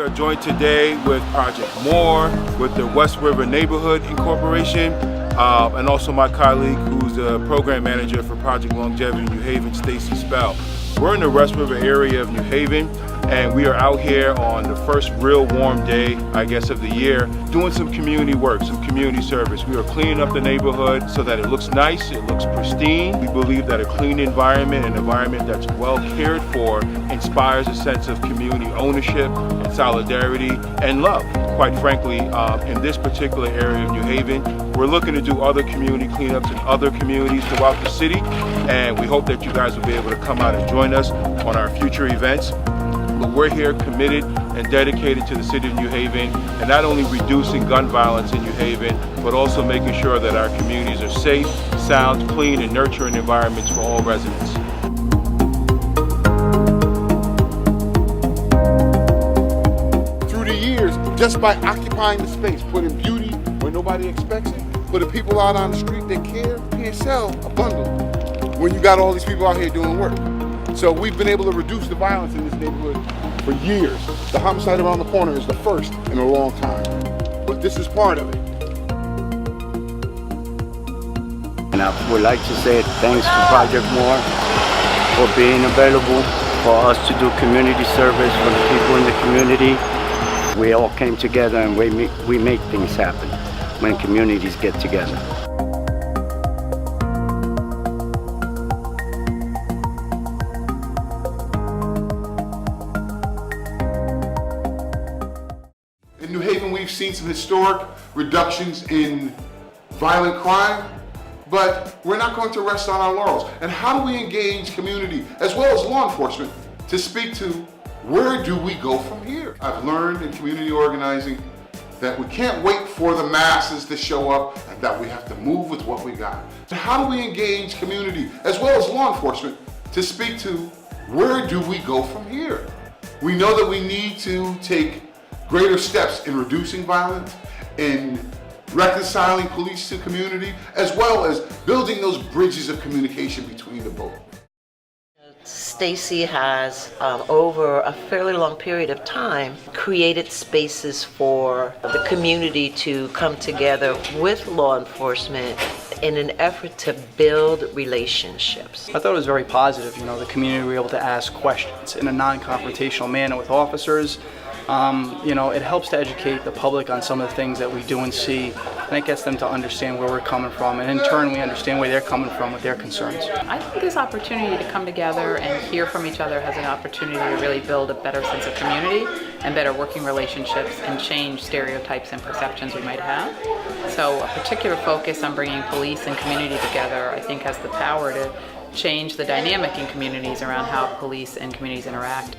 are joined today with Project More, with the West River Neighborhood Incorporation, and also my colleague who's the program manager for Project Longevity New Haven, Stacy Spell. We're in the West River area of New Haven, and we are out here on the first real warm day, I guess, of the year, doing some community work, some community service. We are cleaning up the neighborhood so that it looks nice, it looks pristine. We believe that a clean environment, an environment that's well cared for, inspires a sense of community ownership and solidarity and love. Quite frankly, in this particular area of New Haven, we're looking to do other community cleanups in other communities throughout the city, and we hope that you guys will be able to come out and join us on our future events. But we're here committed and dedicated to the city of New Haven, and not only reducing gun violence in New Haven, but also making sure that our communities are safe, sound, clean, and nurturing environments for all residents. Through the years, just by occupying the space, putting beauty where nobody expects it, putting people out on the street that care, you can't sell a bundle when you got all these people out here doing work. So we've been able to reduce the violence in this neighborhood for years. The homicide around the corner is the first in a long time, but this is part of it. And I would like to say thanks to Project More for being available for us to do community service for the people in the community. We all came together and we make things happen when communities get together. In New Haven, we've seen some historic reductions in violent crime, but we're not going to rest on our laurels. And how do we engage community as well as law enforcement to speak to where do we go from here? I've learned in community organizing that we can't wait for the masses to show up and that we have to move with what we got. And how do we engage community as well as law enforcement to speak to where do we go from here? We know that we need to take greater steps in reducing violence, in reconciling police to community, as well as building those bridges of communication between the both. Stacy has, over a fairly long period of time, created spaces for the community to come together with law enforcement in an effort to build relationships. I thought it was very positive. The community were able to ask questions in a non-confrontational manner with officers. It helps to educate the public on some of the things that we do and see, and it gets them to understand where we're coming from, and in turn we understand where they're coming from with their concerns. I think this opportunity to come together and hear from each other has an opportunity to really build a better sense of community and better working relationships and change stereotypes and perceptions we might have. So a particular focus on bringing police and community together, I think, has the power to change the dynamic in communities around how police and communities interact.